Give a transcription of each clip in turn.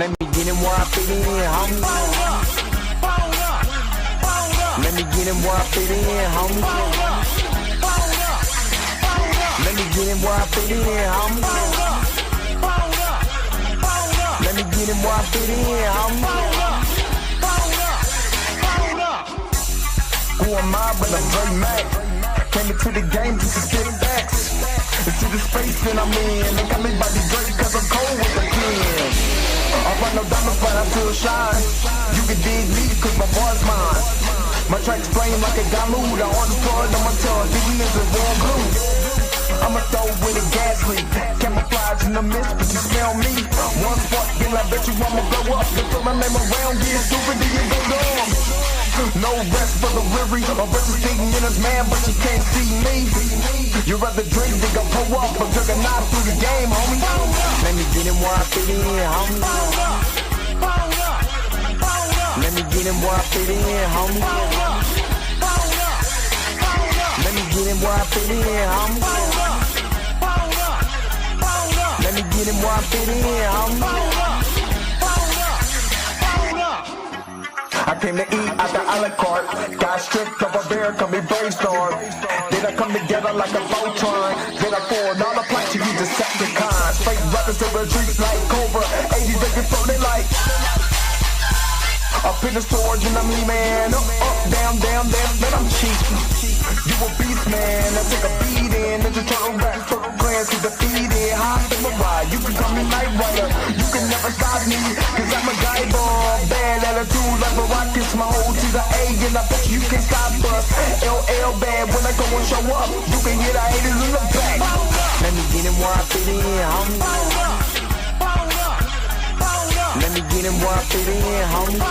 Let me get him where I fit in, homie. Let me get him where I fit in, homie. Let me get him where I fit in, homie. Let me get him where I fit in, homie. Who am I but I'm Dre Mac? Came into the game just to sit back. Into the space that I'm in. They got me by the Drake cause I'm cold with the pen. I run no diamonds but I still shine. You can dig me cause my boy's mine. My tracks flame like a dilute. I order blood on my tongue. These niggas warm blue. I'ma throw with a gas leak. Camouflage in the mist, but you smell me. One spark, then I bet you I'ma blow up. They throw my name around, get stupid, then you go dumb. No rest for the weary. My bitch is eating in his man, but she can't see me. You rather drink than go pull up, but took a knife through the game, homie. Let me get him where I fit in, homie. Let me get him where I fit in, homie. Let me get him where I fit in, homie. Let me get him where I fit in, homie. I came to eat at the a la carte. Got stripped of a bear, come be brainstorm. Then I come together like a Voltron. Then I poured all the planks, you Decepticons. Fake rappers to retreat like Cobra. 80s they get floated like up in the storage and I'm E-man. Up, down, then I'm cheap. You a beast, man. I take a beating. Ninja Turtle rap, turtle plans to defeat it. Hop in my ride, you can call me Night Rider. You can never stop me, cause I'm a guy bomb. Bad attitude like a rocket, my whole to the A, and I bet you can stop us. LL bad when I go and show up. You can hear the haters in the back. Let me get him where I fit in, homie. Let me get him where I fit in, homie.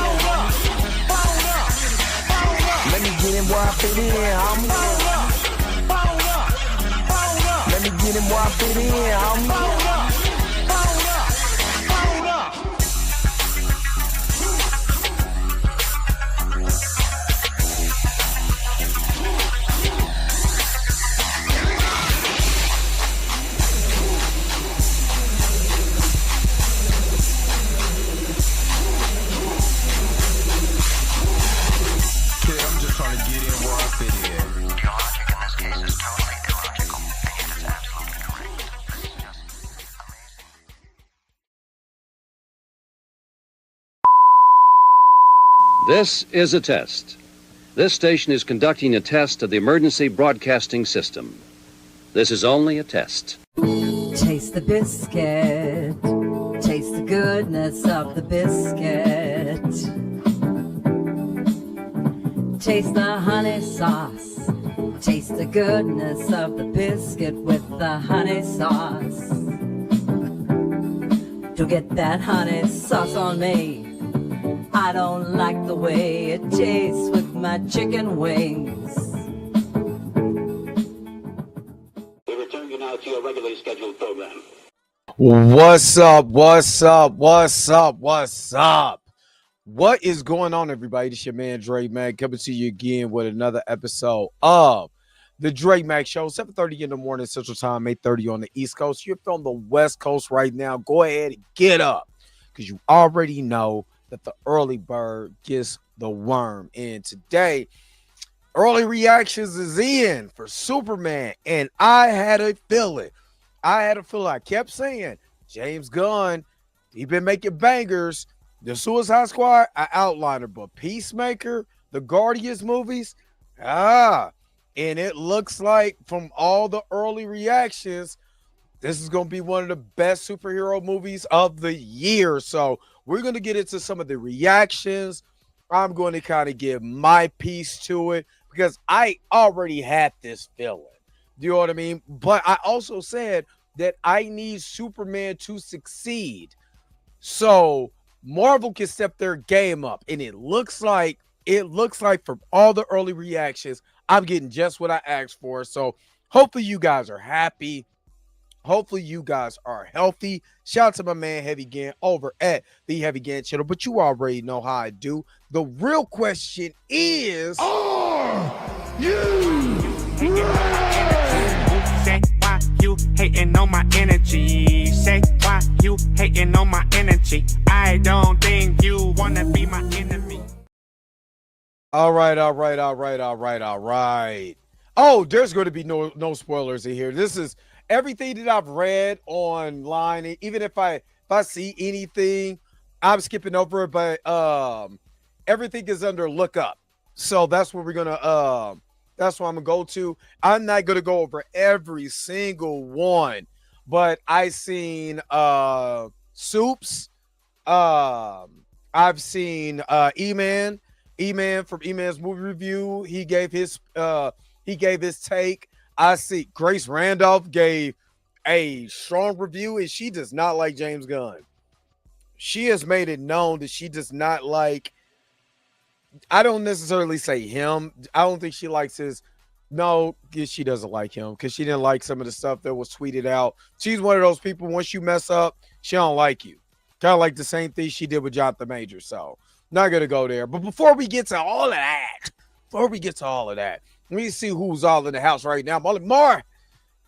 Let me get him where I fit in, homie. Let me get him where I fit in, homie. This is a test. This station is conducting a test of the emergency broadcasting system. This is only a test. Taste the biscuit. Taste the goodness of the biscuit. Taste the honey sauce. Taste the goodness of the biscuit with the honey sauce. To get that honey sauce on me, I don't like the way it tastes with my chicken wings. We return you now to your regularly scheduled program. What's up? What is going on, everybody? This is your man, Dre Mac, coming to you again with another episode of the Dre Mac Show, 7:30 in the morning Central Time, 8:30 on the East Coast. You're from the West Coast right now. Go ahead and get up, because you already know that the early bird gets the worm. And today, early reactions is in for Superman. And I had a feeling. I kept saying, James Gunn, he been making bangers. The Suicide Squad, I outlined it. But Peacemaker, the Guardians movies, and it looks like from all the early reactions, this is going to be one of the best superhero movies of the year. So we're going to get into some of the reactions. I'm going to kind of give my piece to it because I already had this feeling. Do you know what I mean? But I also said that I need Superman to succeed so Marvel can step their game up. And it looks like from all the early reactions, I'm getting just what I asked for. So hopefully you guys are happy. Hopefully you guys are healthy. Shout out to my man Heavy Gann over at the Heavy Gann channel. But you already know how I do. The real question is, are you ready? you hating on my energy? Say why you hating on my energy? I don't think you wanna be my enemy. All right. Oh, there's going to be no spoilers in here. This is everything that I've read online. Even if I see anything, I'm skipping over it. But everything is under lookup. So that's what we're gonna that's what I'm gonna go to. I'm not gonna go over every single one, but I seen Soups. I've seen E-Man. E-Man from E-Man's movie review. He gave his take. I see Grace Randolph gave a strong review, and she does not like James Gunn. She has made it known that she does not like. I don't necessarily say him. I don't think she likes his. No, she doesn't like him because she didn't like some of the stuff that was tweeted out. She's one of those people. Once you mess up, she don't like you. Kind of like the same thing she did with Jonathan Major. So not gonna go there. But before we get to all of that, let me see who's all in the house right now. Molly Moore.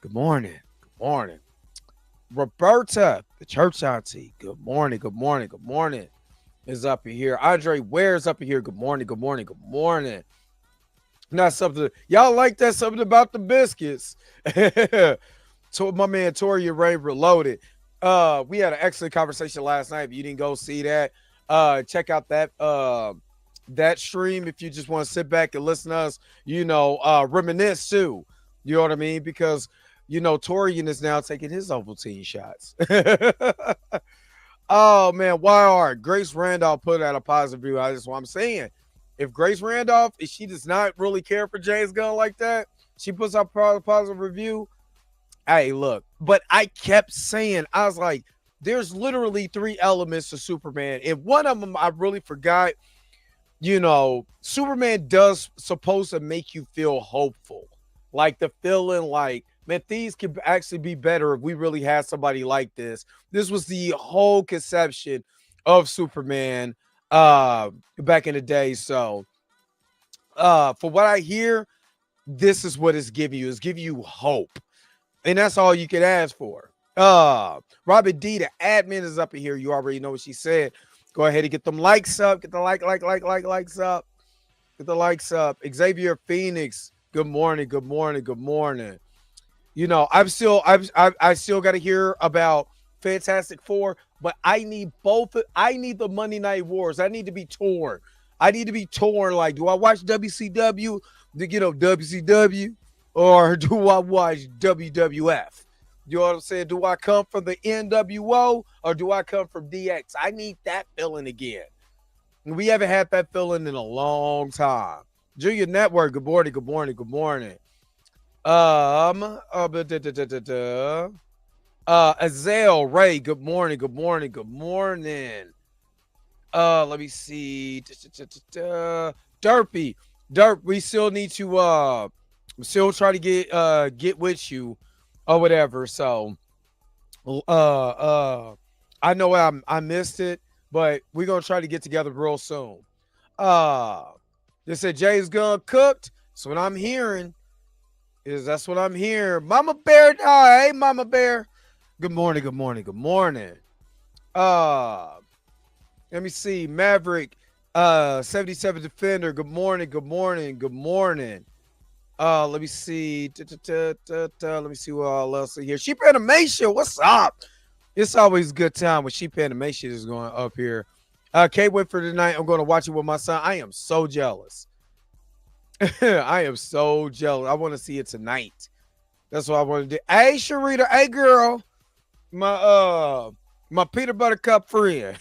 Good morning. Roberta, the church auntie. Good morning. Is up in here. Andre Ware's up in here. Good morning. Not something y'all like that. Something about the biscuits. So my man Tori Ray Reloaded. We had an excellent conversation last night. If you didn't go see that, check out that stream if you just want to sit back and listen to us, reminisce too. You know what I mean? Because Torian is now taking his Ovaltine shots. Oh man, YR Grace Randolph put out a positive review. That's what I'm saying. If Grace Randolph, if she does not really care for James Gunn like that, she puts out a positive review. Hey, look, but I kept saying, I was like, there's literally 3 elements to Superman. And one of them I really forgot. Superman does supposed to make you feel hopeful. Like the feeling like, man, things could actually be better if we really had somebody like this. This was the whole conception of Superman back in the day. So for what I hear, this is what it's giving you. It's giving you hope. And that's all you could ask for. Robert D, the admin, is up in here. You already know what she said. Go ahead and get them likes up. Get the likes up. Get the likes up. Xavier Phoenix. Good morning. I still got to hear about Fantastic Four, but I need both. I need the Monday Night Wars. I need to be torn. Like, do I watch WCW? WCW, or do I watch WWF? You know what I'm saying? Do I come from the NWO or do I come from DX? I need that feeling again. We haven't had that feeling in a long time. Junior Network, good morning. Azale Ray, good morning. Let me see. Derpy, we still need to still try to get with you or whatever. So I know I missed it, but we're gonna try to get together real soon. They said James Gunn cooked. That's what I'm hearing. That's what I'm hearing. Mama Bear, hey Mama Bear. Good morning. Let me see. Maverick, 77 Defender. Good morning. Let me see. Let me see what all else is here. Sheep Animation, what's up? It's always a good time when Sheep Animation is going up here. Can't wait for tonight. I'm going to watch it with my son. I am so jealous. I want to see it tonight. That's what I want to do. Hey, Sharita. Hey, girl. My peanut butter cup friend.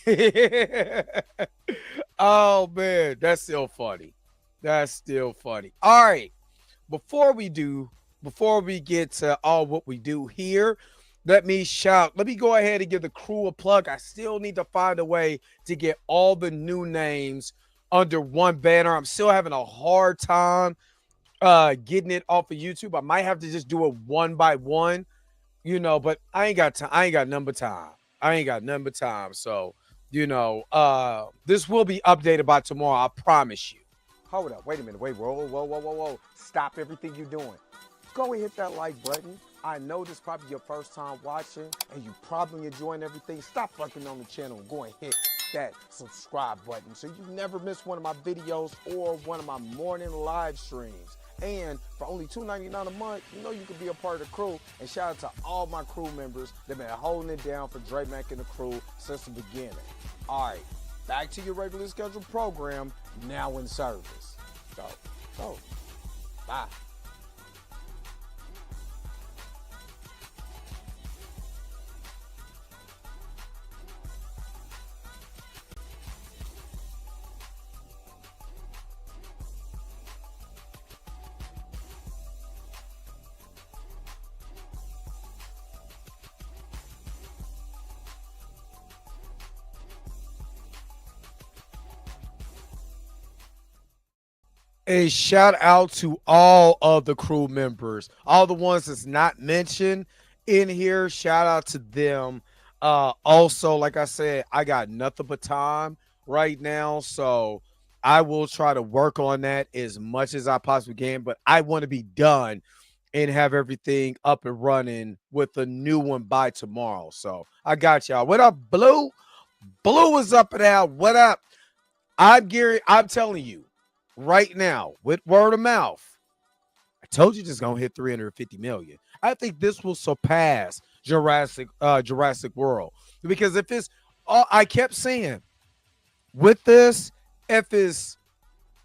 Oh, man. That's still funny. All right. Before we get to all what we do here, let me go ahead and give the crew a plug. I still need to find a way to get all the new names under one banner. I'm still having a hard time getting it off of YouTube. I might have to just do it one by one, but I ain't got time. I ain't got none but time. So, this will be updated by tomorrow. I promise you. Hold up. Wait a minute. Whoa. Stop everything you're doing. Go and hit that like button. I know this is probably your first time watching and you probably enjoying everything. Stop fucking on the channel and go and hit that subscribe button so you never miss one of my videos or one of my morning live streams. And for only $2.99 a month, you know you can be a part of the crew. And shout out to all my crew members that have been holding it down for Dre Mack and the crew since the beginning. All right, back to your regularly scheduled program, now in service. So, bye. A shout out to all of the crew members, all the ones that's not mentioned in here. Shout out to them. Also, like I said, I got nothing but time right now, so I will try to work on that as much as I possibly can. But I want to be done and have everything up and running with a new one by tomorrow. So I got y'all. What up, Blue? Blue is up and out. What up? I'm Gary. I'm telling you. Right now, with word of mouth, I told you just gonna hit 350 million. I think this will surpass Jurassic World, because if it's, I kept saying with this, if it's,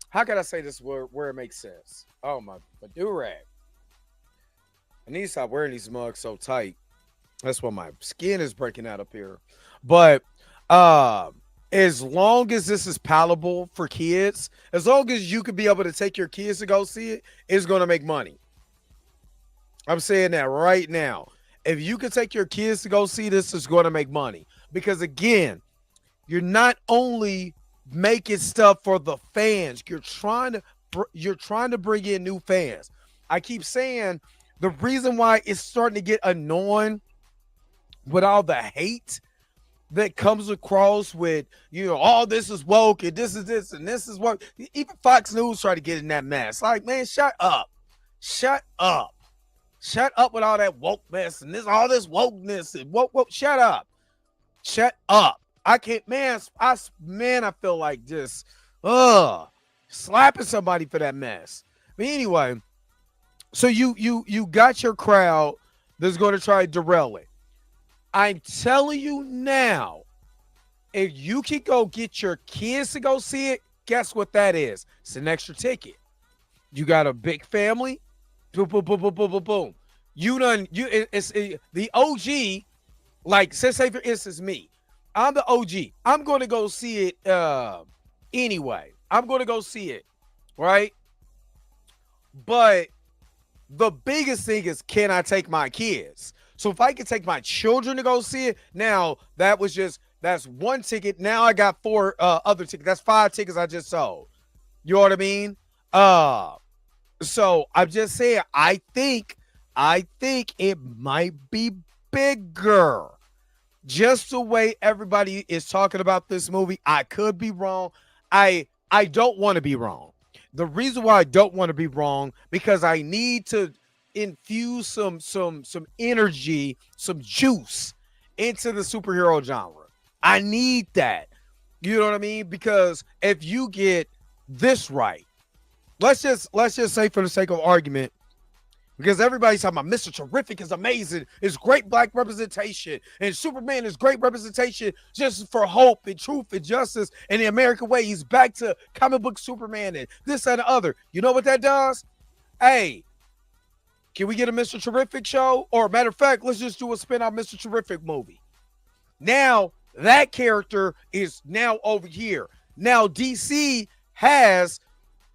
how can I say this where it makes sense? Oh my do-rag. I need to stop wearing these mugs so tight. That's why my skin is breaking out up here. But as long as this is palatable for kids, as long as you can be able to take your kids to go see it, it's going to make money. I'm saying that right now. If you can take your kids to go see this, it's going to make money. Because, again, you're not only making stuff for the fans, you're trying to bring in new fans. I keep saying the reason why it's starting to get annoying with all the hate that comes across with, you know, all this is woke and this is this and this is woke. Even Fox News try to get in that mess. Like, man, shut up. Shut up. Shut up with all that woke mess and all this wokeness and woke. Shut up. Shut up. I can't, man, I feel like just slapping somebody for that mess. But anyway, so you got your crowd that's going to try to derail it. I'm telling you now, if you can go get your kids to go see it, guess what that is? It's an extra ticket. You got a big family, boom, boom, boom, boom, boom, boom, boom. It's the OG, like, say for instance, me. I'm the OG. I'm going to go see it anyway. I'm going to go see it, right? But the biggest thing is, can I take my kids? So if I can take my children to go see it, now that's one ticket. Now I got 4 other tickets. That's 5 tickets I just sold. You know what I mean? So I'm just saying, I think it might be bigger. Just the way everybody is talking about this movie. I could be wrong. I don't want to be wrong. The reason why I don't want to be wrong, because I need to infuse some energy, some juice into the superhero genre. I need that. You know what I mean? Because if you get this right, let's just say, for the sake of argument, because everybody's talking about Mr. Terrific is amazing, it's great black representation, and Superman is great representation just for hope and truth and justice and the American way. He's back to comic book Superman and this and the other. You know what that does? Hey, can we get a Mr. Terrific show? Or matter of fact, let's just do a spin-off Mr. Terrific movie. Now that character is now over here. Now DC has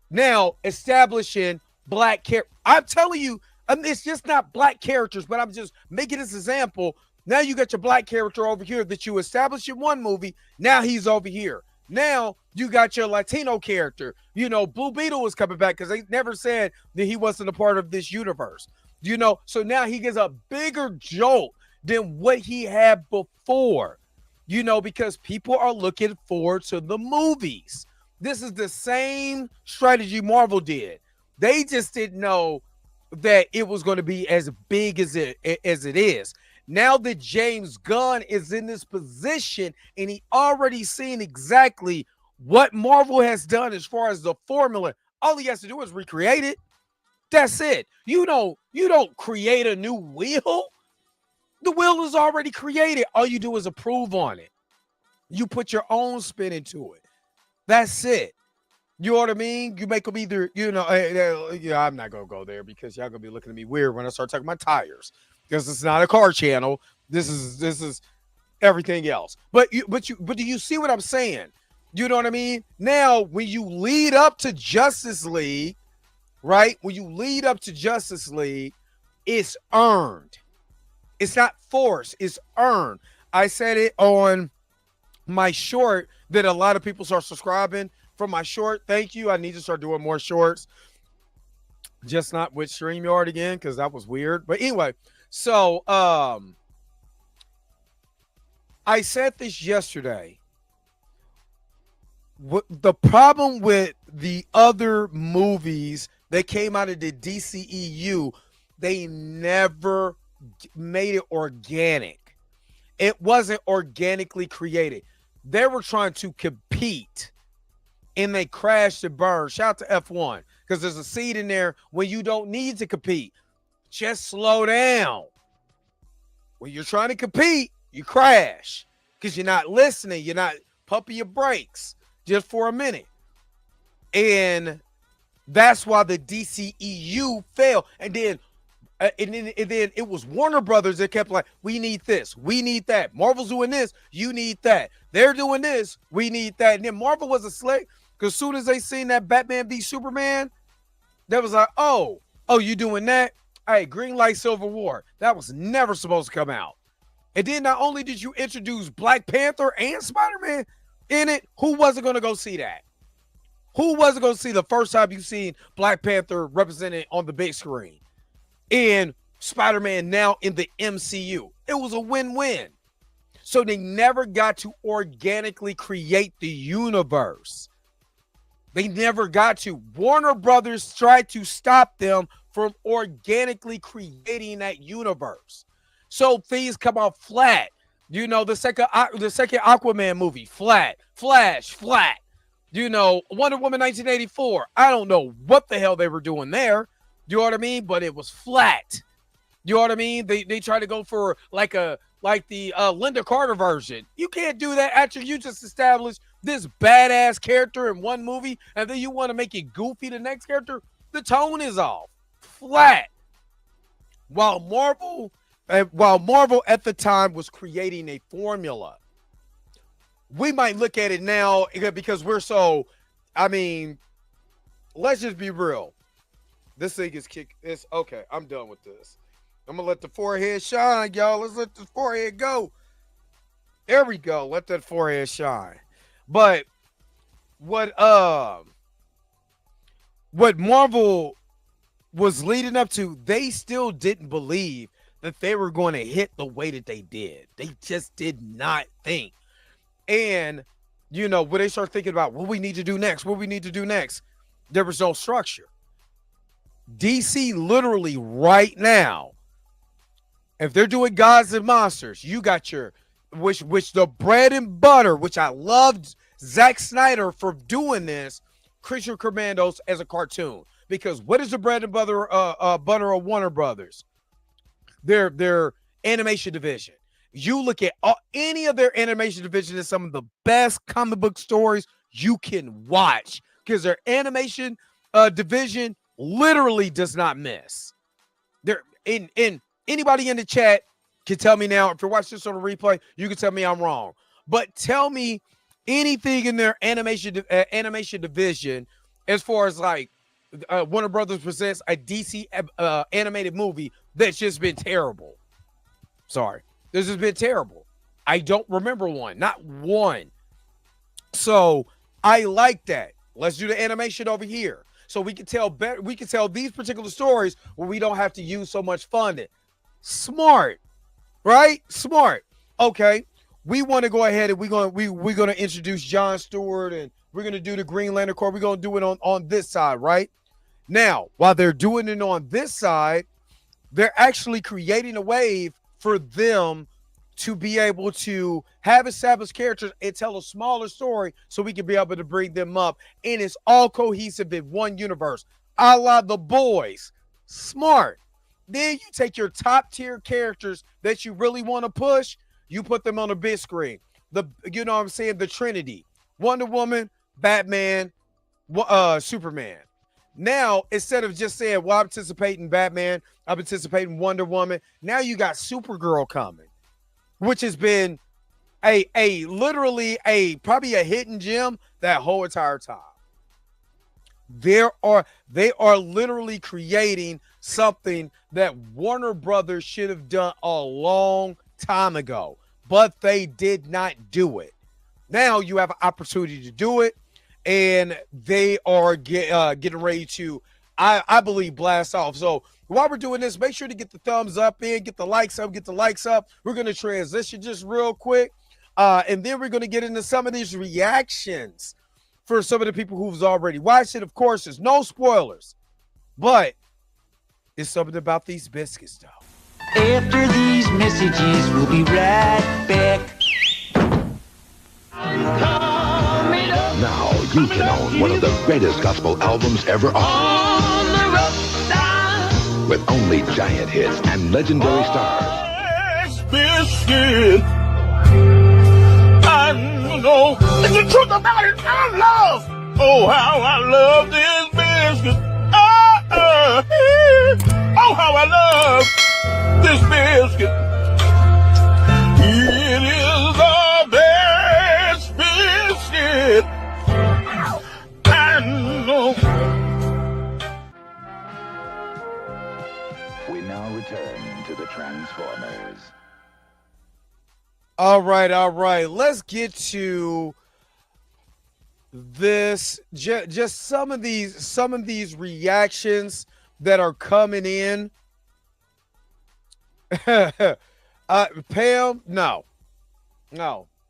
now establishing black characters. I'm telling you, it's just not black characters, but I'm just making this example. Now you got your black character over here that you established in one movie. Now he's over here. Now you got your Latino character. You know, Blue Beetle was coming back because they never said that he wasn't a part of this universe. You know, so now he gets a bigger jolt than what he had before. You know, because people are looking forward to the movies. This is the same strategy Marvel did. They just didn't know that it was going to be as big as it is. Now that James Gunn is in this position and he already seen exactly what Marvel has done as far as the formula, all he has to do is recreate it. That's it. You don't create a new wheel. The wheel is already created. All you do is approve on it. You put your own spin into it. That's it. You know what I mean? You make them either, I'm not going to go there because y'all going to be looking at me weird when I start talking about tires. Because it's not a car channel. This is everything else. But do you see what I'm saying? You know what I mean? Now, when you lead up to Justice League, right? When you lead up to Justice League, it's earned. It's not forced. It's earned. I said it on my short that a lot of people start subscribing for my short. Thank you. I need to start doing more shorts. Just not with StreamYard again because that was weird. But anyway, so I said this yesterday. The problem with the other movies that came out of the DCEU, they never made it organic. It wasn't organically created. They were trying to compete and they crashed and burned. Shout out to F1 because there's a seed in there when you don't need to compete. Just slow down. When you're trying to compete, you crash because you're not listening. You're not pumping your brakes just for a minute. And that's why the DCEU failed. And then it was Warner Brothers that kept like, we need this, we need that. Marvel's doing this, you need that. They're doing this, we need that. And then Marvel was a slick because as soon as they seen that Batman v Superman, they was like, oh, you doing that? Hey, green light, Civil War. That was never supposed to come out. And then not only did you introduce Black Panther and Spider-Man in it, who wasn't going to go see that? Who wasn't going to see the first time you seen Black Panther represented on the big screen? And Spider-Man now in the MCU. It was a win-win. So they never got to organically create the universe. They never got to. Warner Brothers tried to stop them from organically creating that universe. So things come out flat. You know, the second Aquaman movie, flat. Flash, flat. You know, Wonder Woman 1984. I don't know what the hell they were doing there. You know what I mean? But it was flat. You know what I mean? They tried to go for like the Linda Carter version. You can't do that after you just established this badass character in one movie, and then you want to make it goofy the next character. The tone is off. Flat. While Marvel at the time was creating a formula. We might look at it now because we're so, let's just be real. This thing is it's okay. I'm done with this. I'm going to let the forehead shine, y'all. Let's let the forehead go. There we go. Let that forehead shine. But what Marvel was leading up to, they still didn't believe that they were going to hit the way that they did. They just did not think. And, you know, when they start thinking about what we need to do next, there was no structure. DC literally right now, if they're doing Gods and Monsters, you got your, which the bread and butter, which I loved Zack Snyder for doing this, Creature Commandos as a cartoon. Because what is the bread and butter of Warner Brothers? Their animation division. You look at any of their animation division is some of the best comic book stories you can watch because their animation division literally does not miss. There in anybody in the chat can tell me now. If you're watching this on a replay, you can tell me I'm wrong. But tell me anything in their animation division as far as like Warner Brothers presents a DC animated movie that's just been terrible. Sorry. This has been terrible. I don't remember one. Not one. So I like that. Let's do the animation over here. So we can tell better. We can tell these particular stories where we don't have to use so much funding. Smart. Right? Smart. Okay. We want to go ahead and we're going to introduce John Stewart and we're going to do the Green Lantern Corps. We're going to do it on this side, right? Now, while they're doing it on this side, they're actually creating a wave for them to be able to have established characters and tell a smaller story so we can be able to bring them up. And it's all cohesive in one universe. A la The Boys. Smart. Then you take your top tier characters that you really want to push, you put them on a big screen. You know what I'm saying? The Trinity. Wonder Woman, Batman, Superman. Now, instead of just saying, well, I'm anticipating Batman, I'm anticipating Wonder Woman, now you got Supergirl coming, which has been literally probably a hidden gem that whole entire time. They are literally creating something that Warner Brothers should have done a long time ago, but they did not do it. Now you have an opportunity to do it, and they are getting ready to, I believe, blast off. So while we're doing this, make sure to get the thumbs up in, get the likes up. We're going to transition just real quick, and then we're going to get into some of these reactions for some of the people who've already watched it. Of course, there's no spoilers, but it's something about these biscuits, though. After these messages, we'll be right back. Now you can own one of the greatest gospel albums ever on the roadside, with only giant hits and legendary stars. Biscuit. I know it's the truth about it. I love. Oh, how I love this biscuit. Oh, how I love this biscuit. It is the best biscuit. I know. We now return to the Transformers. All right. Let's get to this. Just some of these reactions that are coming in. Pam, no,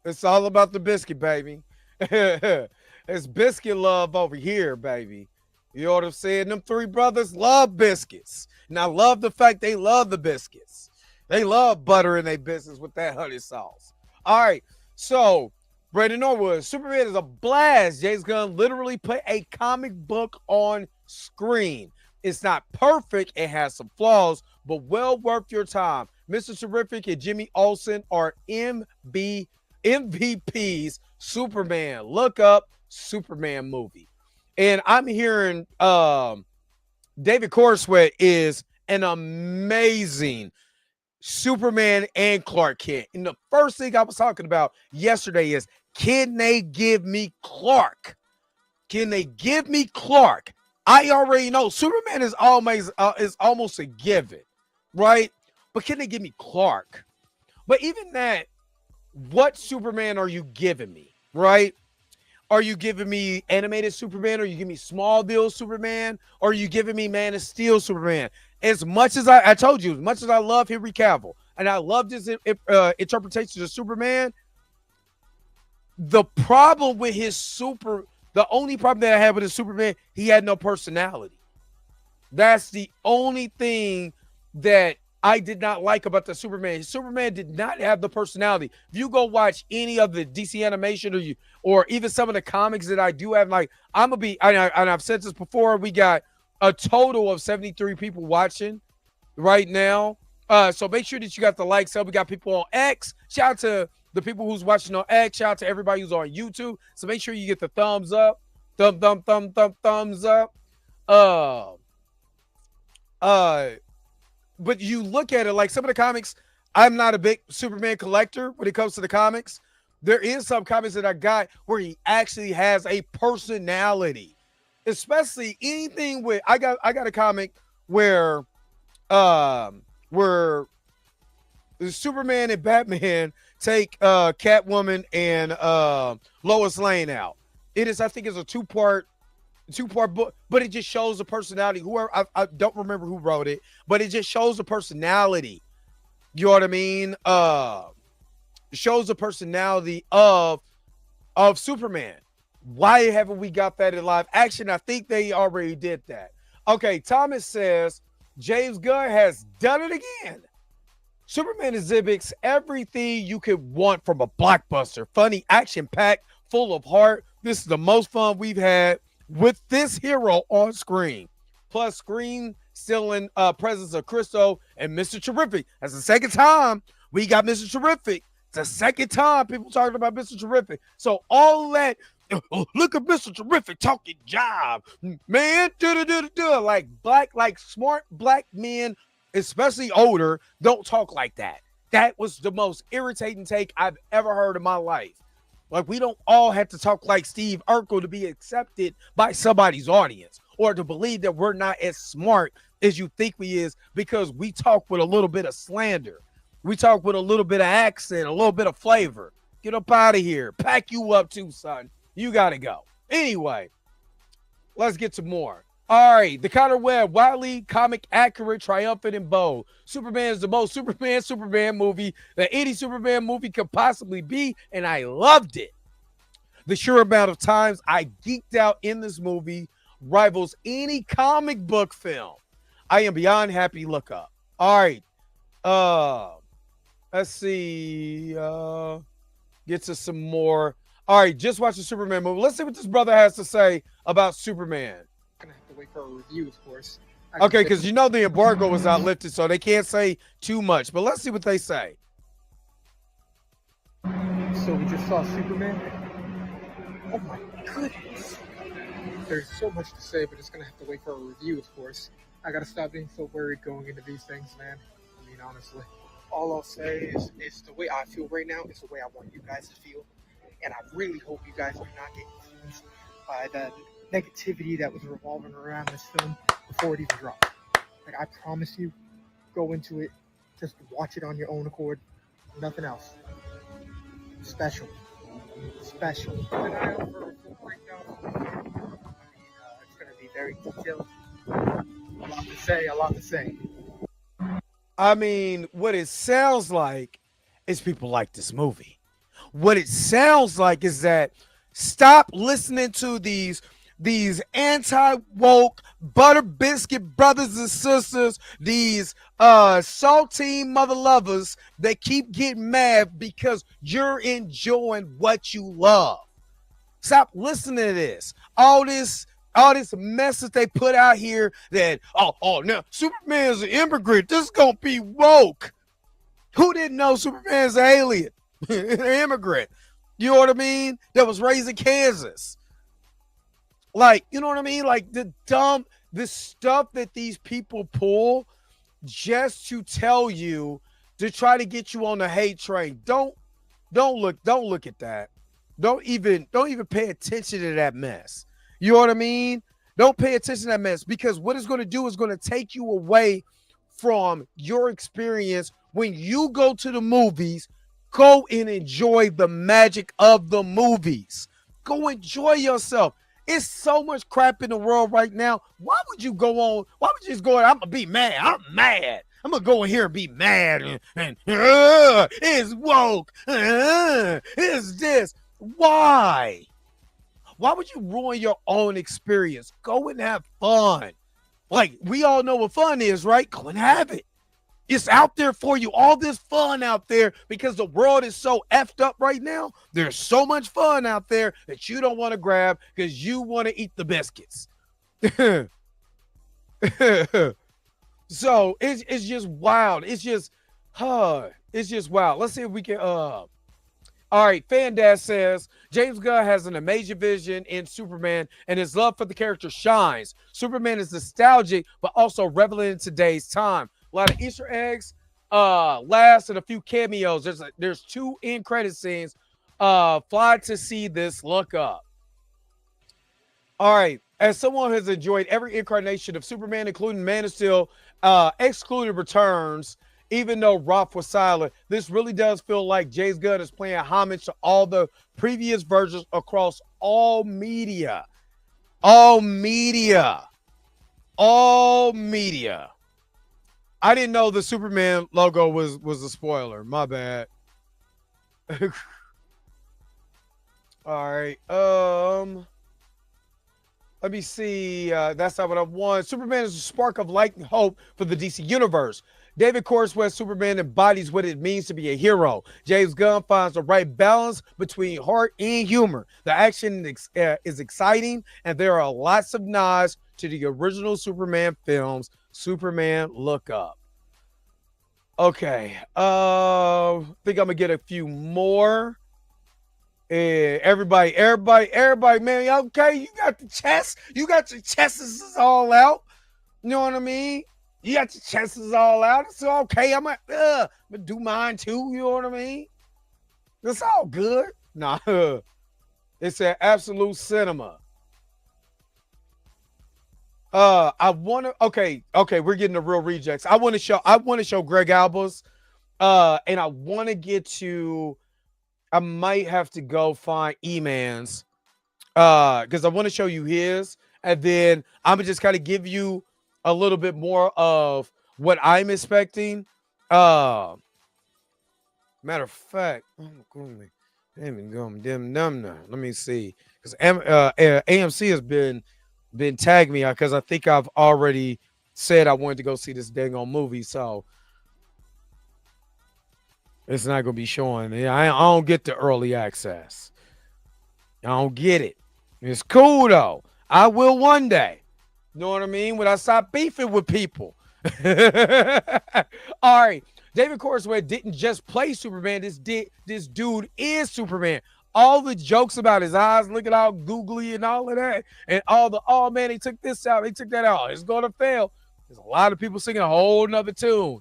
it's all about the biscuit, baby. It's biscuit love over here, baby. You know what I'm saying? Them three brothers love biscuits, and I love the fact they love the biscuits. They love butter in their business with that honey sauce. All right, so Brandon Norwood, Superman is a blast. James Gunn literally put a comic book on screen. It's not perfect. It has some flaws, but well worth your time. Mr. Terrific and Jimmy Olsen are MVPs. Superman. Look up Superman movie. And I'm hearing David Corenswet is an amazing Superman and Clark Kent. And the first thing I was talking about yesterday is, can they give me Clark? Can they give me Clark? I already know Superman is almost a given, right? But can they give me Clark? But even that, what Superman are you giving me, right? Are you giving me animated Superman? Are you giving me Smallville Superman? Or are you giving me Man of Steel Superman? As much as I told you, as much as I love Henry Cavill and I love his interpretation of Superman, the problem with the only problem that I had with his Superman, he had no personality. That's the only thing that I did not like about the Superman. Superman did not have the personality. If you go watch any of the DC animation or even some of the comics that I do have, like and I've said this before, we got a total of 73 people watching right now. So make sure that you got the likes up. We got people on X. Shout out to the people who's watching on X. Shout out to everybody who's on YouTube. So make sure you get the thumbs up. Thumbs up. But you look at it like some of the comics, I'm not a big Superman collector when it comes to the comics. There is some comics that I got where he actually has a personality. Especially anything with I got a comic where the Superman and Batman take Catwoman and Lois Lane out. I think it's a two-part book, but it just shows the personality. I don't remember who wrote it, but it just shows the personality. You know what I mean? It shows the personality of Superman. Why haven't we got that in live action? I think they already did that. Okay, Thomas says James Gunn has done it again. Superman exhibits everything you could want from a blockbuster. Funny, action-packed, full of heart. This is the most fun we've had with this hero on screen. Plus, screen stealing presence of Christo and Mr. Terrific. That's the second time we got Mr. Terrific. It's the second time people talking about Mr. Terrific. So all that, look at Mr. Terrific talking job, man. Like smart black men, especially older, don't talk like that. That was the most irritating take I've ever heard in my life. Like, we don't all have to talk like Steve Urkel to be accepted by somebody's audience, or to believe that we're not as smart as you think we is because we talk with a little bit of slander. We talk with a little bit of accent, a little bit of flavor. Get up out of here. Pack you up too, son. You got to go. Anyway, let's get to more. All right, the Connor Webb, wildly comic accurate, triumphant, and bold. Superman is the most Superman movie that any Superman movie could possibly be, and I loved it. The sheer amount of times I geeked out in this movie rivals any comic book film. I am beyond happy. Look up. All right. Let's see. Get to some more. All right, just watch the Superman movie. Let's see what this brother has to say about Superman. Gonna have to wait for a review, of course. Okay, because you know the embargo was not lifted, so they can't say too much. But let's see what they say. So we just saw Superman. Oh my goodness. There's so much to say, but it's gonna have to wait for a review, of course. I gotta stop being so worried going into these things, man. I mean, honestly. All I'll say is the way I feel right now is the way I want you guys to feel. And I really hope you guys do not get confused by the negativity that was revolving around this film before it even dropped. Like, I promise you, go into it, just watch it on your own accord, nothing else. Special. Keep an eye out for a full breakdown. It's going to be very detailed. A lot to say. I mean, what it sounds like is people like this movie. What it sounds like is that stop listening to these anti-woke butter biscuit brothers and sisters, these saltine mother lovers that keep getting mad because you're enjoying what you love. Stop listening to this. All this mess that they put out here that, now Superman's an immigrant. This is going to be woke. Who didn't know Superman's an alien? An immigrant. You know what I mean? That was raised in Kansas. Like, you know what I mean? Like the stuff that these people pull just to tell you, to try to get you on the hate train. Don't look at that. Don't even pay attention to that mess. You know what I mean? Don't pay attention to that mess, because what it's going to do is going to take you away from your experience when you go to the movies. Go and enjoy the magic of the movies. Go enjoy yourself. It's so much crap in the world right now. Why would you go on? Why would you just go, I'm going to be mad. I'm mad. I'm going to go in here and be mad. And it's woke. It's this. Why? Why would you ruin your own experience? Go and have fun. Like, we all know what fun is, right? Go and have it. It's out there for you. All this fun out there, because the world is so effed up right now. There's so much fun out there that you don't want to grab because you want to eat the biscuits. So it's just wild. It's just wild. Let's see if we can. All right, Fandad says James Gunn has an amazing vision in Superman, and his love for the character shines. Superman is nostalgic, but also relevant in today's time. A lot of Easter eggs, laughs, and a few cameos. There's 2 end credit scenes. Fly to see this. Look up. All right. As someone who has enjoyed every incarnation of Superman, including Man of Steel, excluding Returns, even though Roth was silent, this really does feel like James Gunn is paying homage to all the previous versions across all media. All media. I didn't know the Superman logo was a spoiler. My bad. All right. Let me see. That's not what I want. Superman is a spark of light and hope for the DC universe. David Corenswet Superman embodies what it means to be a hero. James Gunn finds the right balance between heart and humor. The action is exciting, and there are lots of nods to the original Superman films. Superman, look up. Okay. Think I'm gonna get a few more. Everybody, man. Okay, you got the chest. You got your chests all out. You know what I mean? You got your chests all out. It's okay. I'm gonna do mine too. You know what I mean? It's all good. Nah, it's an absolute cinema. I want to. Okay, we're getting the real rejects. I want to show Greg Albus. And I want to get to. I might have to go find E-Man's. Because I want to show you his, and then I'm gonna just kind of give you a little bit more of what I'm expecting. Matter of fact, let me see, because AMC has been tagging me because I think I've already said I wanted to go see this dang on movie, so it's not gonna be showing. I don't get the early access. I don't get it. It's cool though. I will one day. You know what I mean? When I stop beefing with people. All right. David Corenswet didn't just play Superman. This dude is Superman. All the jokes about his eyes looking all googly and all of that. And all the, oh man, they took this out. They took that out. It's going to fail. There's a lot of people singing a whole nother tune.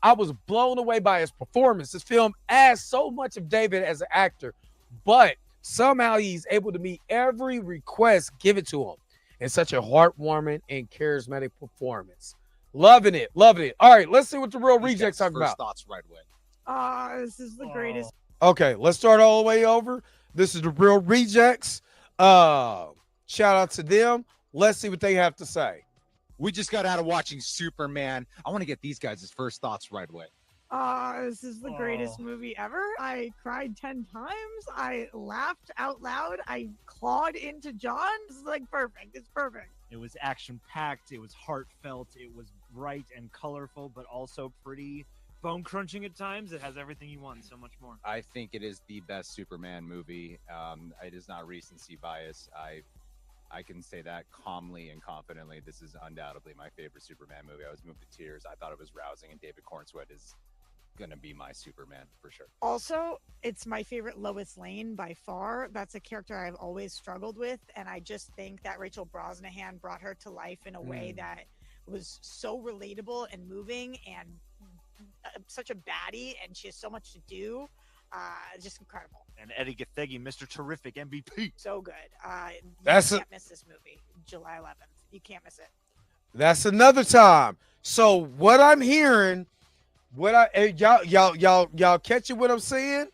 I was blown away by his performance. This film adds so much of David as an actor, but somehow he's able to meet every request given to him in such a heartwarming and charismatic performance. Loving it. All right, let's see what the real rejects talk about. Thoughts right away. This is the greatest. Okay, let's start all the way over. This is the real rejects. Shout out to them. Let's see what they have to say. We just got out of watching Superman. I want to get these guys' first thoughts right away. This is the greatest movie ever. I cried 10 times. I laughed out loud. I clawed into John. This is like perfect. It's perfect. It was action-packed. It was heartfelt. It was bright and colorful, but also pretty bone-crunching at times. It has everything you want and so much more. I think it is the best Superman movie. It is not recency bias. I can say that calmly and confidently. This is undoubtedly my favorite Superman movie. I was moved to tears. I thought it was rousing, and David Corenswet is gonna be my Superman for sure. Also, it's my favorite Lois Lane by far. That's a character I've always struggled with, and I just think that Rachel Brosnahan brought her to life in a way that was so relatable and moving, and such a baddie, and she has so much to do. Just incredible. And Eddie Gathegi, Mr. Terrific, MVP. So good. You can't miss this movie. July 11th. You can't miss it. That's another time. So what I'm hearing, y'all catching what I'm saying?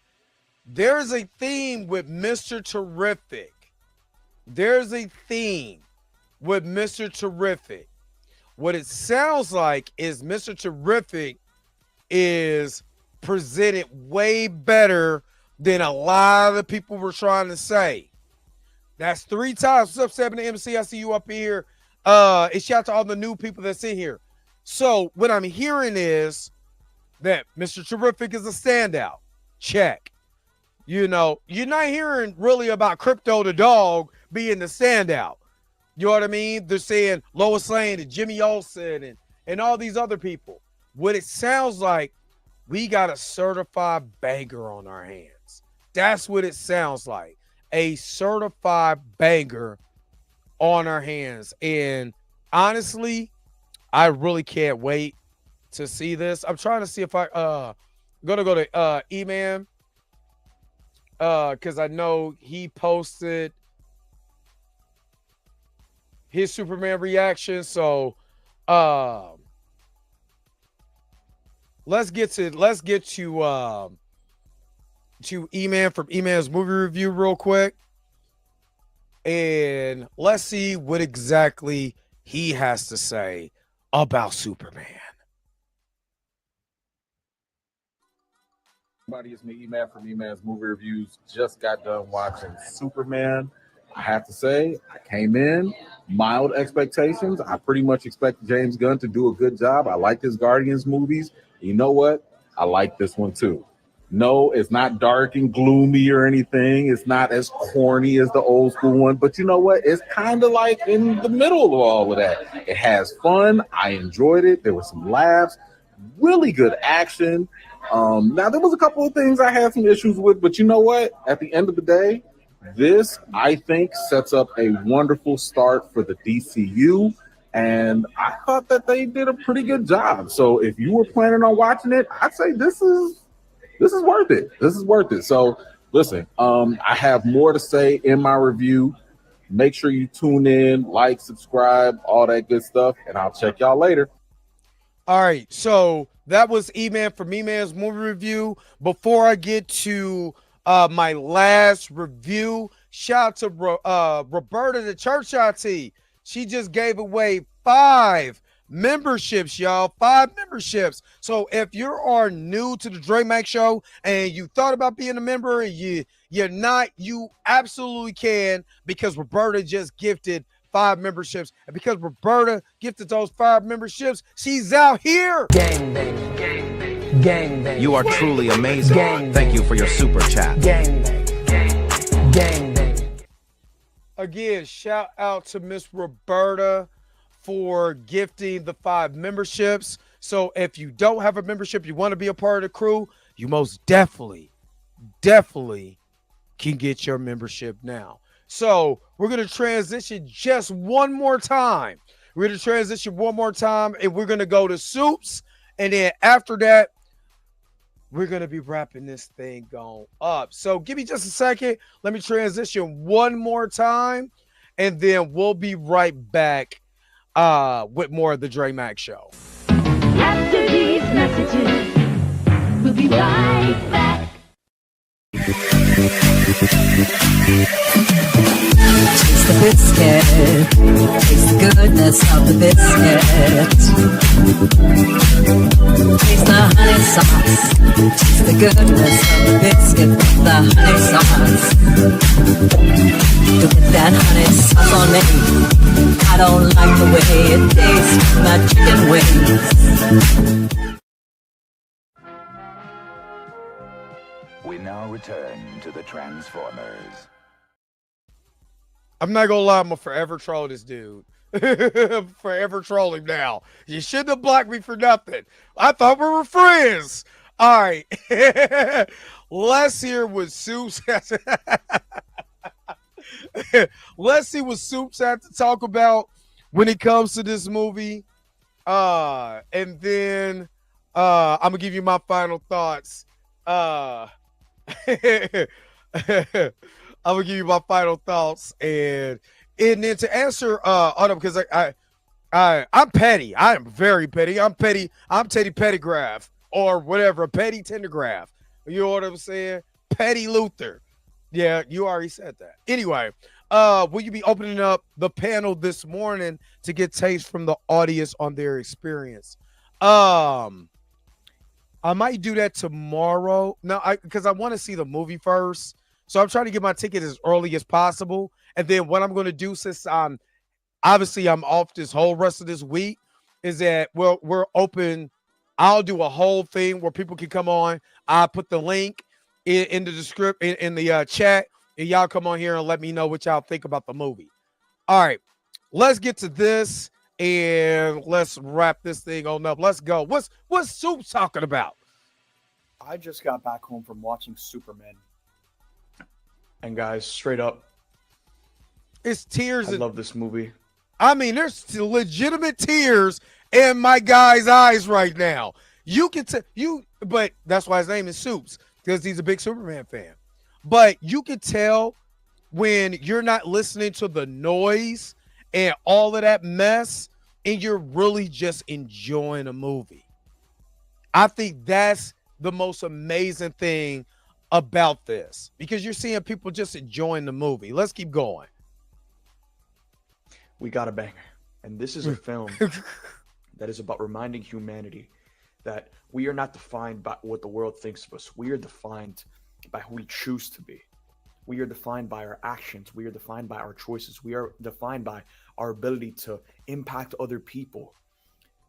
There's a theme with Mr. Terrific. What it sounds like is Mr. Terrific is presented way better than a lot of people were trying to say. That's 3 times. What's up, 7 to MC? I see you up here. And shout out to all the new people that's in here. So what I'm hearing is that Mr. Terrific is a standout. Check. You know, you're not hearing really about Crypto the dog being the standout. You know what I mean? They're saying Lois Lane and Jimmy Olsen and all these other people. What it sounds like, we got a certified banger on our hands. That's what it sounds like. A certified banger on our hands. And honestly, I really can't wait to see this. I'm trying to see if I'm gonna go to E-Man. Because I know he posted his Superman reaction. So let's get to E-Man from E-Man's movie review real quick, and let's see what exactly he has to say about Superman. Everybody, it's me, E-Man from E-Man's movie reviews. Just got done watching Superman, I have to say, I came in mild expectations. I pretty much expected James Gunn to do a good job. I like his Guardians movies. You know what? I like this one too. No, it's not dark and gloomy or anything. It's not as corny as the old school one, but you know what? It's kind of like in the middle of all of that. It has fun. I enjoyed it. There were some laughs, really good action. Now, there was a couple of things I had some issues with, but you know what? At the end of the day, this, I think, sets up a wonderful start for the DCU, and I thought that they did a pretty good job. So if you were planning on watching it, I'd say this is worth it. This is worth it. So listen, I have more to say in my review. Make sure you tune in, like, subscribe, all that good stuff, and I'll check y'all later. All right, so that was E-Man for Me Man's movie review. Before I get to my last review, shout out to Roberta the Church IT. She just gave away 5 memberships, y'all. 5 memberships. So if you are new to the Dre Mac Show and you thought about being a member and you're not, you absolutely can, because Roberta just gifted 5 memberships. And because Roberta gifted those 5 memberships, she's out here. Gang bang, gang bang, gang bang. You are truly amazing. Gang Thank you for your super chat. Gang bang, gang bang. Again, shout out to Miss Roberta for gifting the 5 memberships. So if you don't have a membership, you want to be a part of the crew, you most definitely can get your membership now. So we're going to transition just one more time. We're going to transition one more time, and we're going to go to Soups. And then after that, we're going to be wrapping this thing going up. So give me just a second. Let me transition one more time, and then we'll be right back with more of the Dre Mac Show. After these messages, we'll be right back. Taste the biscuit, taste the goodness of the biscuit. Taste the honey sauce, taste the goodness of the biscuit with the honey sauce. Look at that honey sauce on me. I don't like the way it tastes, my chicken wings. We now return to the Transformers. I'm not gonna lie, I'm gonna forever troll this dude. Forever troll him now. You shouldn't have blocked me for nothing. I thought we were friends. All right. Let's hear what Soups has. Let's see what Soups had to talk about when it comes to this movie. And then I'm gonna give you my final thoughts. I'm gonna give you my final thoughts, and then to answer because I'm petty. I am very petty. I'm petty. I'm Teddy Pettygraph or whatever, Petty Tendergraph. You know what I'm saying? Petty Luther. Yeah, you already said that. Anyway, will you be opening up the panel this morning to get taste from the audience on their experience? I might do that tomorrow. No, because I want to see the movie first. So I'm trying to get my ticket as early as possible. And then what I'm going to do, since I'm off this whole rest of this week, is that we're open. I'll do a whole thing where people can come on. I put the link in the description, in the chat, and y'all come on here and let me know what y'all think about the movie. All right, let's get to this and let's wrap this thing on up. Let's go. What's Soup talking about? I just got back home from watching Superman. And guys, straight up, it's tears. I love this movie. I mean, there's legitimate tears in my guy's eyes right now. You can but that's why his name is Soups, because he's a big Superman fan. But you can tell when you're not listening to the noise and all of that mess, and you're really just enjoying a movie. I think that's the most amazing thing about this, because you're seeing people just enjoying the movie. Let's keep going. We got a banger. And this is a film that is about reminding humanity that we are not defined by what the world thinks of us. We are defined by who we choose to be. We are defined by our actions. We are defined by our choices. We are defined by our ability to impact other people.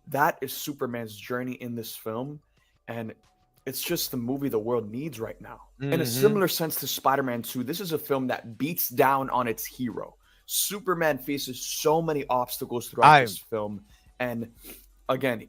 That is Superman's journey in this film. And it's just the movie the world needs right now. In a similar sense to Spider-Man 2, this is a film that beats down on its hero. Superman faces so many obstacles throughout this film. And again,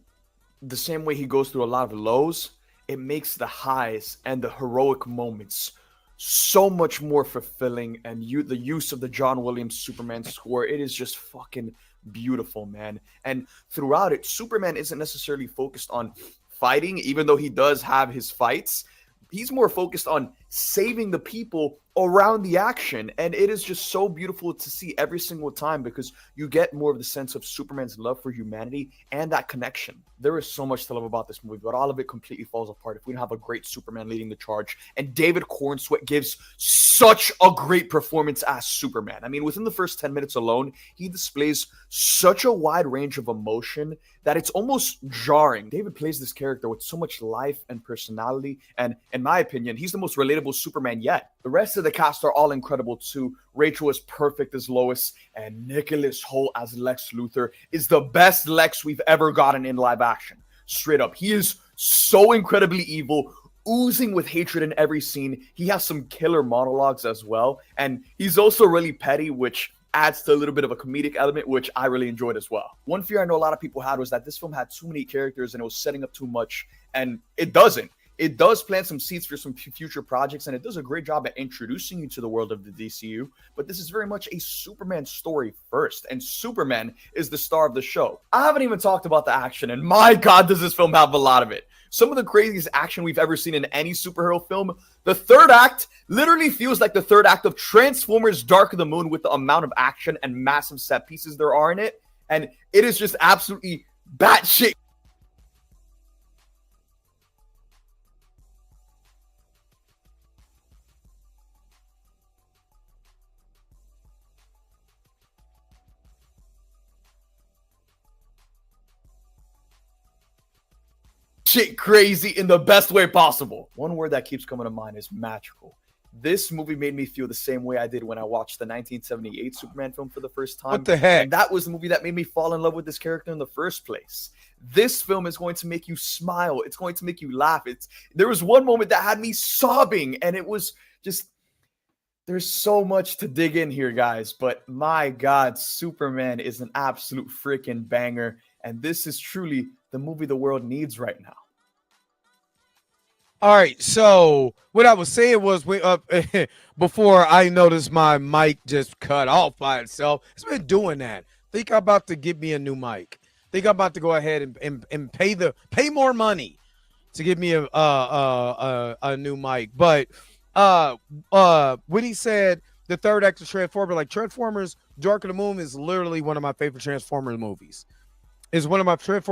the same way he goes through a lot of lows, it makes the highs and the heroic moments so much more fulfilling. And the use of the John Williams Superman score, it is just fucking beautiful, man. And throughout it, Superman isn't necessarily focused on fighting, even though he does have his fights. He's more focused on saving the people around the action. And it is just so beautiful to see every single time, because you get more of the sense of Superman's love for humanity and that connection. There is so much to love about this movie, but all of it completely falls apart if we don't have a great Superman leading the charge. And David Corenswet gives such a great performance as Superman. I mean, within the first 10 minutes alone, he displays such a wide range of emotion that it's almost jarring. David plays this character with so much life and personality, and in my opinion, he's the most relatable Superman yet. The rest of the cast are all incredible too. Rachel is perfect as Lois, and Nicholas Hoult as Lex Luthor is the best Lex we've ever gotten in live action. Straight up, he is so incredibly evil, oozing with hatred in every scene. He has some killer monologues as well, and he's also really petty, which adds to a little bit of a comedic element, which I really enjoyed as well. One fear I know a lot of people had was that this film had too many characters and it was setting up too much, and it doesn't. It does plant some seeds for some future projects, and it does a great job at introducing you to the world of the DCU, but this is very much a Superman story first, and Superman is the star of the show. I haven't even talked about the action, and my God, does this film have a lot of it. Some of the craziest action we've ever seen in any superhero film. The third act literally feels like the third act of Transformers Dark of the Moon with the amount of action and massive set pieces there are in it, and it is just absolutely batshit. Shit crazy in the best way possible. One word that keeps coming to mind is magical. This movie made me feel the same way I did when I watched the 1978 Superman film for the first time. What the heck? And that was the movie that made me fall in love with this character in the first place. This film is going to make you smile. It's going to make you laugh. There was one moment that had me sobbing, and it was just, there's so much to dig in here, guys. But my God, Superman is an absolute freaking banger. And this is truly the movie the world needs right now. All right, so what I was saying was before I noticed my mic just cut off by itself. It's been doing that. Think I'm about to get me a new mic. Think I'm about to go ahead and pay more money to get me a new mic. But when he said the third act of Transformers, like Transformers Dark of the Moon is literally one of my favorite Transformers movies. It's one of my favorite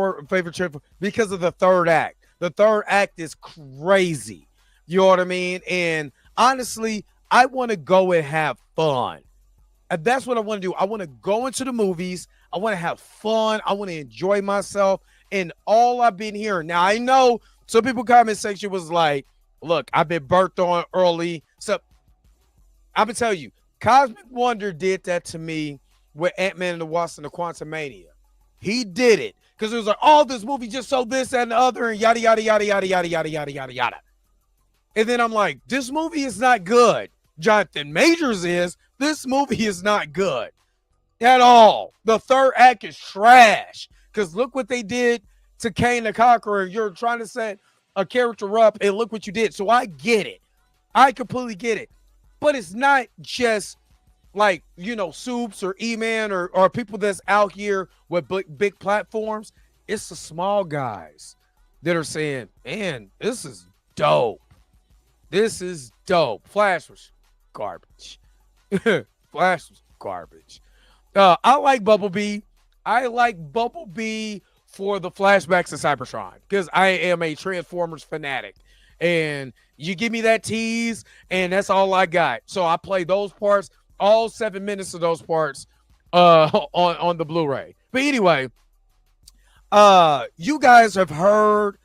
Transformers because of the third act. The third act is crazy. You know what I mean? And honestly, I want to go and have fun. And that's what I want to do. I want to go into the movies. I want to have fun. I want to enjoy myself. And all I've been hearing. Now, I know some people comment section was like, look, I've been burnt on early. So I'm going to tell you, Cosmic Wonder did that to me with Ant-Man and the Wasp and the Quantumania. He did it. Because it was like, oh, this movie just so this and the other and yada, yada, yada, yada, yada, yada, yada, yada, yada. And then I'm like, this movie is not good. Jonathan Majors is. This movie is not good at all. The third act is trash. Because look what they did to Kane the Conqueror. You're trying to set a character up, and look what you did. So I get it. I completely get it. But it's not just like, you know, Soups or E-Man or people that's out here with big platforms. It's the small guys that are saying, man, this is dope. This is dope. Flash was garbage. Flash was garbage. I like Bumblebee. I like Bumblebee for the flashbacks of Cybertron because I am a Transformers fanatic. And you give me that tease, and that's all I got. So I play those parts. All 7 minutes of those parts on the Blu-ray. But anyway, you guys have heard.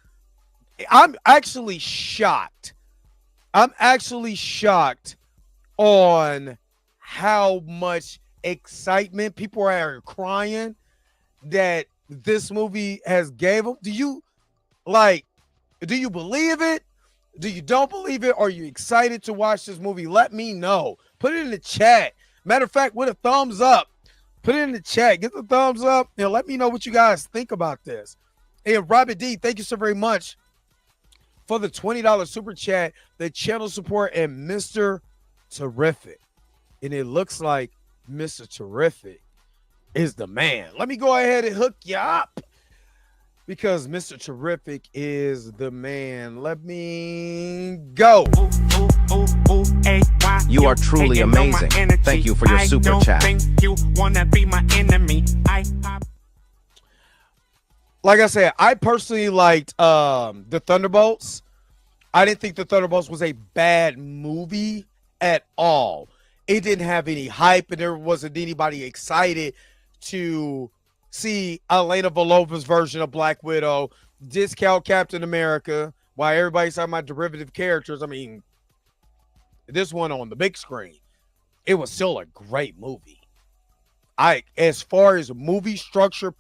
I'm actually shocked. on how much excitement people are crying that this movie has gave them. Do you believe it? Do you don't believe it? Are you excited to watch this movie? Let me know. Put it in the chat. Matter of fact, with a thumbs up, put it in the chat. Get the thumbs up and let me know what you guys think about this. And Robert D, thank you so very much for the $20 super chat, the channel support, and Mr. Terrific. And it looks like Mr. Terrific is the man. Let me go ahead and hook you up because Mr. Terrific is the man. Let me go. You are truly amazing. Thank you for your super chat. Like I said, I personally liked the Thunderbolts. I didn't think the Thunderbolts was a bad movie at all. It didn't have any hype, and there wasn't anybody excited to see Elena Volova's version of Black Widow, discount Captain America, while everybody's talking about derivative characters. I mean, this one on the big screen, it was still a great movie. As far as movie structure,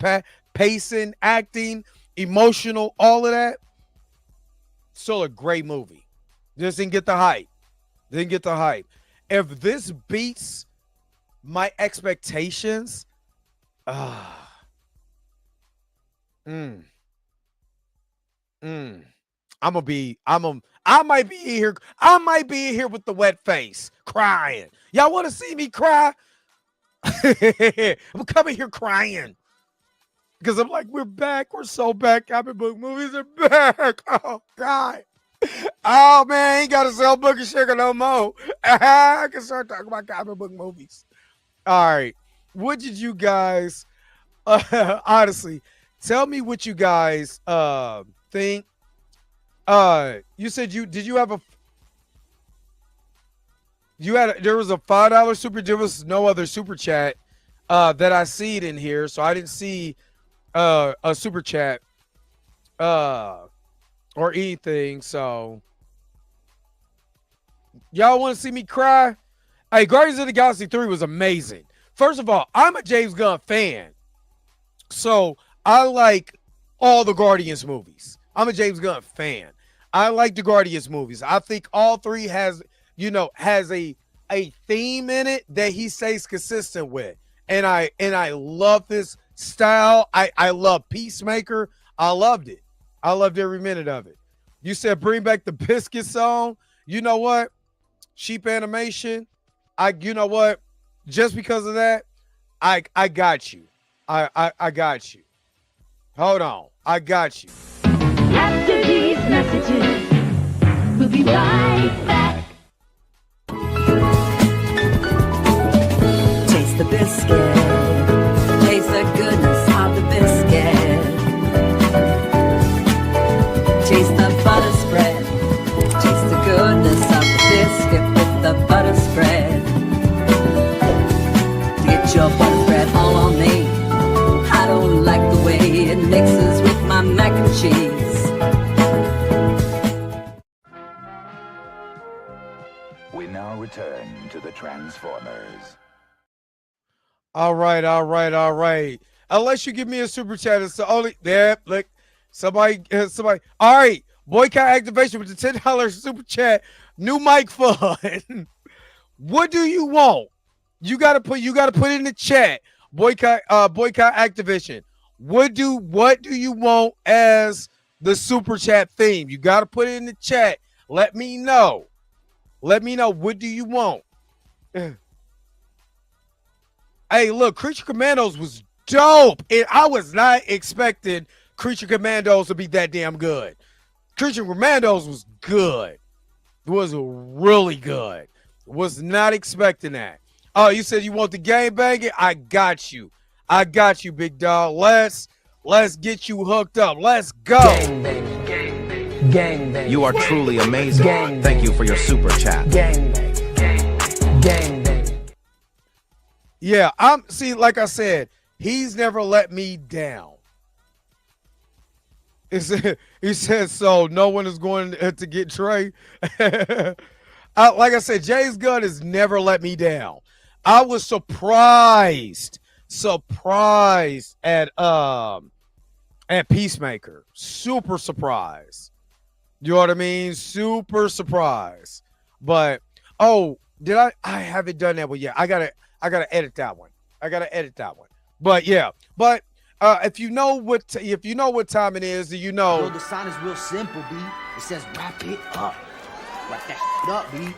pacing, acting, emotional, all of that, still a great movie. Just didn't get the hype. If this beats my expectations, I might be in here with the wet face crying. Y'all want to see me cry? I'm coming here crying because I'm like, we're back. We're so back. Comic book movies are back. Oh God. Oh man, I ain't gotta sell book and sugar no more. I can start talking about comic book movies. All right. What did you guys honestly tell me what you guys think? You said there was a $5 super, there was no other super chat that I see it in here, so I didn't see a super chat or anything. So y'all want to see me cry? Hey, Guardians of the Galaxy 3 was amazing. First of all, I'm a James Gunn fan, so I like all the Guardians movies. I'm a James Gunn fan. I like the Guardians movies. I think all three has a theme in it that he stays consistent with. And I love this style. I love Peacemaker. I loved it. I loved every minute of it. You said bring back the Biscuit song. You know what? Cheap animation. You know what? Just because of that, I got you. I got you. Hold on. I got you. After these messages, we'll be right back. Taste the biscuit. Taste the goodness of the biscuit. Taste the butter spread. Taste the goodness of the biscuit with the butter spread. Get your butter spread all on me. I don't like the way it mixes with my mac and cheese. We now return to the Transformers. All right. Unless you give me a super chat, it's the only. Yeah, look, somebody. All right, boycott activation with the $10 super chat. New mic fun. What do you want? You gotta put it in the chat. Boycott activation. What do you want as the super chat theme? You gotta put it in the chat. Let me know. What do you want? Hey, look, Creature Commandos was dope. And I was not expecting Creature Commandos to be that damn good. Creature Commandos was good. It was really good. Was not expecting that. Oh, you said you want the game banging? I got you, big dog. Let's get you hooked up. Let's go. Gang bang. You are truly amazing. Thank you for your super chat. Gang bang. Yeah, like I said, he's never let me down. He said, so no one is going to get Trey. Like I said, James Gunn has never let me down. I was surprised at Peacemaker. Super surprised. You know what I mean? Super surprised. But did I haven't done that one yet. I gotta edit that one. But yeah. But if you know what time it is, you know. Bro, the sign is real simple, B. It says wrap it up. Wrap that shit up, B.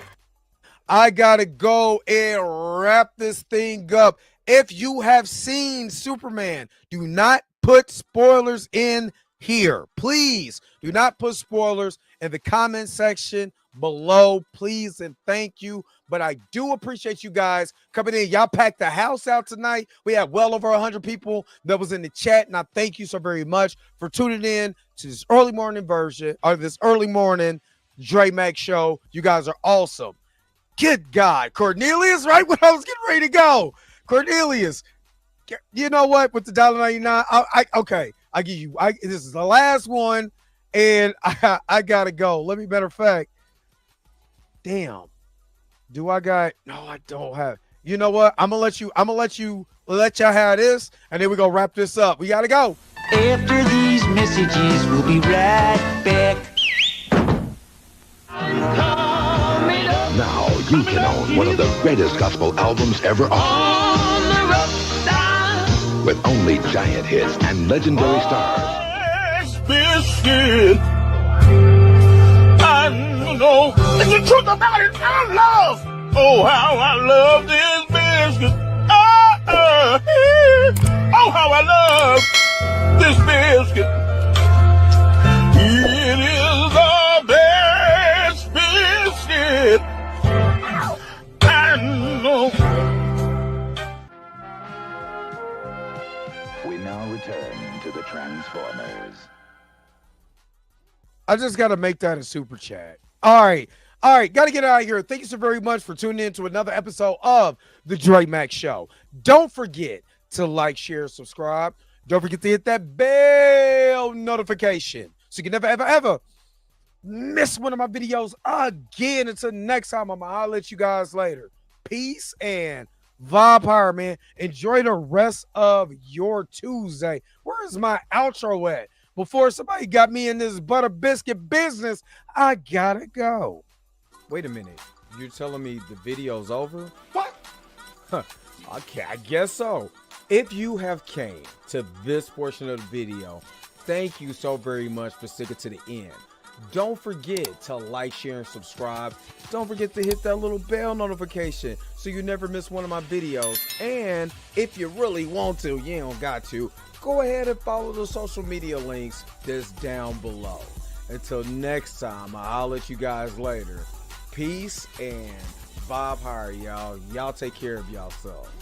I gotta go and wrap this thing up. If you have seen Superman, do not put spoilers in here. Please do not put spoilers in the comment section below. Please and thank you. But I do appreciate you guys coming in. Y'all packed the house out tonight. We had well over 100 people that was in the chat, and I thank you so very much for tuning in to this early morning version or this early morning Dre Mac show. You guys are awesome. Good God, Cornelius, right when I was getting ready to go. Cornelius, you know what? With the $1.99, okay, I give you. This is the last one, and I gotta go. Matter of fact, damn. Do I got? No, I don't have. You know what? I'm gonna let y'all have this, and then we gonna wrap this up. We gotta go. After these messages, we'll be right back. Now you can own one of the greatest gospel albums ever on the rough side. With only giant hits and legendary stars. Biscuit. I know. It's the truth about it. I love. Oh, how I love this biscuit. Oh, how I love this biscuit. It is the best biscuit. I know. We now return to the Transformers. I just got to make that a super chat. All right. Got to get out of here. Thank you so very much for tuning in to another episode of the Dre Mac Show. Don't forget to like, share, subscribe. Don't forget to hit that bell notification so you can never, ever, ever miss one of my videos again. Until next time, I'm going to holler at you guys later. Peace and vibe power, man. Enjoy the rest of your Tuesday. Where is my outro at? Before somebody got me in this butter biscuit business, I gotta go. Wait a minute. You're telling me the video's over? What? Okay, I guess so. If you have came to this portion of the video, thank you so very much for sticking to the end. Don't forget to like, share, and subscribe. Don't forget to hit that little bell notification so you never miss one of my videos. And if you really want to, you don't got to, go ahead and follow the social media links that's down below. Until next time, I'll let you guys later. Peace and vibe higher, y'all. Y'all take care of yourself.